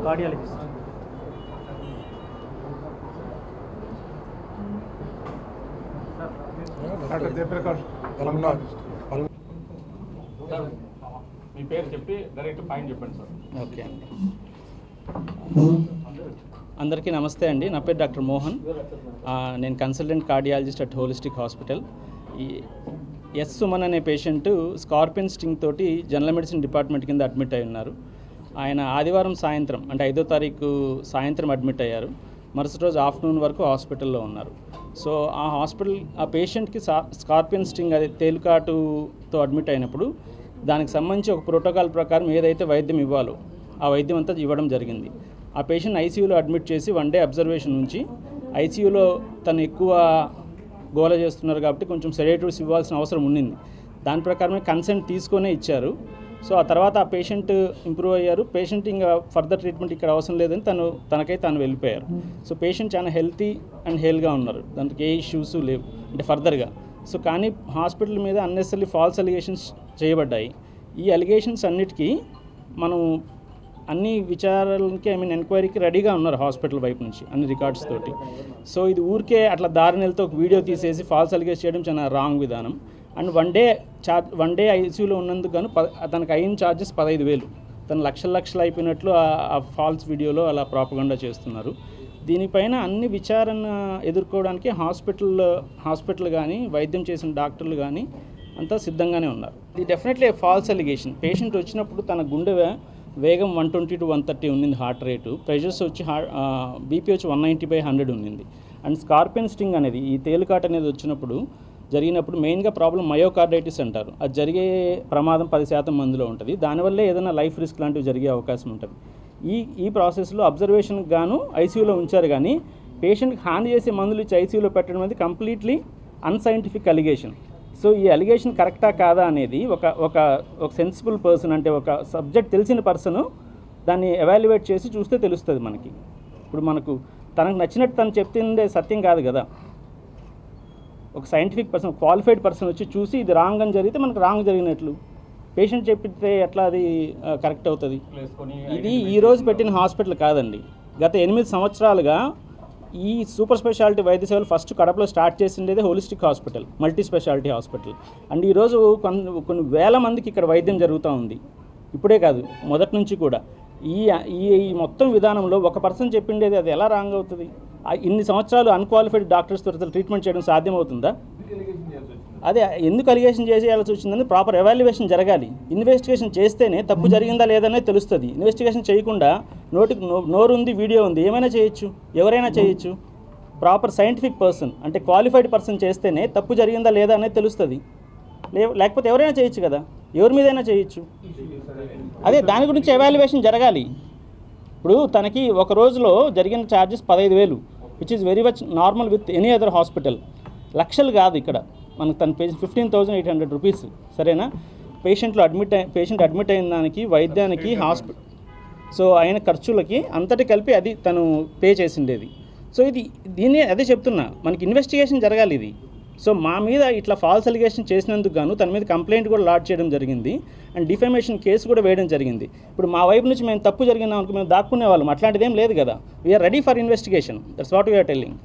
Cardiologist doctor Jayaprakash మీ పేరు చెప్పి direct point చెప్పండి సార్. ఓకే అండి, అందరికీ నమస్తే అండి. నా పేరు డాక్టర్ మోహన్. నేను consultant cardiologist at holistic hospital. ఈ ఎస్ సుమన్ అనే పేషెంట్ స్కార్పియన్ స్టింగ్ తోటి జనరల్ మెడిసిన్ డిపార్ట్మెంట్ కింద అడ్మిట్ అయి ఉన్నారు. ఆయన ఆదివారం సాయంత్రం అంటే 5వ తారీఖు సాయంత్రం అడ్మిట్ అయ్యారు. మరుసటి రోజు ఆఫ్టర్నూన్ వరకు హాస్పిటల్లో ఉన్నారు. సో ఆ పేషెంట్కి స్కార్పియన్ స్టింగ్ అదే తేలుకాటుతో అడ్మిట్ అయినప్పుడు దానికి సంబంధించి ఒక ప్రోటోకాల్ ప్రకారం ఏదైతే వైద్యం ఇవ్వాలో ఆ వైద్యం అంతా ఇవ్వడం జరిగింది. ఆ పేషెంట్ ఐసీయూలో అడ్మిట్ చేసి 1 డే అబ్జర్వేషన్ నుంచి ఐసీయూలో తను ఎక్కువ గోల చేస్తున్నారు కాబట్టి కొంచెం సెడేటివ్స్ ఇవ్వాల్సిన అవసరం ఉండింది. దాని ప్రకారమే కన్సెంట్ తీసుకొనే ఇచ్చారు. సో ఆ తర్వాత ఆ పేషెంట్ ఇంప్రూవ్ అయ్యారు. పేషెంట్ ఇంకా ఫర్దర్ ట్రీట్మెంట్ ఇక్కడ అవసరం లేదని తనకైతే వెళ్ళిపోయారు. సో పేషెంట్ చాలా హెల్తీ అండ్ హెల్గా ఉన్నారు, దానికి ఏ ఇష్యూస్ లేవు అంటే ఫర్దర్గా. సో కానీ హాస్పిటల్ మీద అన్నెసరీ ఫాల్స్ అలిగేషన్స్ చేయబడ్డాయి. ఈ అలిగేషన్స్ అన్నిటికీ మనం అన్ని విచారాలకి ఎంక్వైరీకి రెడీగా ఉన్నారు హాస్పిటల్ వైపు నుంచి అన్ని రికార్డ్స్ తోటి. సో ఇది ఊరికే అట్లా దారినెలతో ఒక వీడియో తీసేసి ఫాల్స్ అలిగేషన్ చేయడం చాలా రాంగ్ విధానం. అండ్ 1 డే ఐసీయూలో ఉన్నందుకు గాను తనకు అయిన ఛార్జెస్ 15,000. తను లక్షలు అయిపోయినట్లు ఆ ఫాల్స్ వీడియోలో అలా ప్రాపగండా చేస్తున్నారు. దీనిపైన అన్ని విచారణ ఎదుర్కోవడానికి హాస్పిటల్ కానీ వైద్యం చేసిన డాక్టర్లు కానీ అంతా సిద్ధంగానే ఉన్నారు. ఇది డెఫినెట్లీ ఫాల్స్ అలిగేషన్. పేషెంట్ వచ్చినప్పుడు తన గుండె వేగం 120 to 130 ఉన్నింది హార్ట్ రేటు. ప్రెషర్స్ వచ్చి బీపీ వచ్చి 190/100 ఉన్నింది. అండ్ స్కార్పియన్ స్టింగ్ అనేది ఈ తేలుకాట అనేది జరిగినప్పుడు మెయిన్గా ప్రాబ్లం మయోకార్డైటిస్ అంటారు. అది జరిగే ప్రమాదం 10% మందిలో ఉంటుంది. దానివల్లే ఏదైనా లైఫ్ రిస్క్ లాంటివి జరిగే అవకాశం ఉంటుంది. ఈ ప్రాసెస్లో అబ్జర్వేషన్కి గాను ఐసీయూలో ఉంచారు, కానీ పేషెంట్కి హాని చేసే మందులు ఇచ్చి ఐసీయూలో పెట్టడం అనేది కంప్లీట్లీ అన్సైంటిఫిక్ అలిగేషన్. సో ఈ అలిగేషన్ కరెక్టా కాదా అనేది ఒక సెన్సిబుల్ పర్సన్ అంటే ఒక సబ్జెక్ట్ తెలిసిన పర్సన్ దాన్ని ఎవాల్యుయేట్ చేసి చూస్తే తెలుస్తుంది మనకి. ఇప్పుడు మనకు తనకు నచ్చినట్టు తను చెప్తుందే సత్యం కాదు కదా. ఒక సైంటిఫిక్ పర్సన్, క్వాలిఫైడ్ పర్సన్ వచ్చి చూసి ఇది రాంగ్ అని జరిగితే మనకు రాంగ్ జరిగినట్లు. పేషెంట్ చెప్పితే ఎట్లా అది కరెక్ట్ అవుతుంది? ఇది ఈరోజు పెట్టిన హాస్పిటల్ కాదండి. గత 8 సంవత్సరాలుగా ఈ సూపర్ స్పెషాలిటీ వైద్య సేవలు ఫస్ట్ కడపలో స్టార్ట్ చేసిండేదే holistic hospital, multi speciality hospital. And ఈరోజు కొన్ని వేల మందికి ఇక్కడ వైద్యం జరుగుతూ ఉంది. ఇప్పుడే కాదు, మొదటి నుంచి కూడా. ఈ మొత్తం విధానంలో ఒక పర్సన్ చెప్పిండేది అది ఎలా రాంగ్ అవుతుంది? ఇన్ని సంవత్సరాలు అన్క్వాలిఫైడ్ డాక్టర్స్తో ట్రీట్మెంట్ చేయడం సాధ్యమవుతుందా? అదే ఎందుకు అలిగేషన్ చేసేయాల్సి వచ్చిందని ప్రాపర్ ఎవాల్యుయేషన్ జరగాలి. ఇన్వెస్టిగేషన్ చేస్తేనే తప్పు జరిగిందా లేదనే తెలుస్తుంది. ఇన్వెస్టిగేషన్ చేయకుండా నోరుంది, వీడియో ఉంది, ఏమైనా చేయొచ్చు, ఎవరైనా చేయొచ్చు. ప్రాపర్ సైంటిఫిక్ పర్సన్ అంటే క్వాలిఫైడ్ పర్సన్ చేస్తేనే తప్పు జరిగిందా లేదా అనేది తెలుస్తుంది. లేకపోతే ఎవరైనా చేయొచ్చు కదా, ఎవరి మీదైనా చేయొచ్చు. అదే దాని గురించి ఎవాల్యుయేషన్ జరగాలి. ఇప్పుడు తనకి ఒక రోజులో జరిగిన charges 15,000, which is very much normal with any other hospital. లక్షలు కాదు ఇక్కడ మనకు. తన 15,800 రూపీస్, సరేనా? పేషెంట్ అడ్మిట్ అయిన దానికి, వైద్యానికి, హాస్పిటల్ సో అయిన ఖర్చులకి అంతటి కలిపి అది తను పే చేసిండేది. సో దీన్ని అదే చెప్తున్నా, మనకి ఇన్వెస్టిగేషన్ జరగాలి ఇది. సో మా మీద ఇట్లా ఫాల్స్ అలిగేషన్ చేసినందుకు గాను తన మీద కంప్లైంట్ కూడా లాడ్జ్ చేయడం జరిగింది. అండ్ డిఫమేషన్ కేసు కూడా వేయడం జరిగింది. ఇప్పుడు మా వైపు నుంచి మేము తప్పు జరిగిందాం అనుకో మేము దాక్కునే వాళ్ళం, అట్లాంటిది ఏం లేదు కదా. We're ready for investigation. That's what we're telling.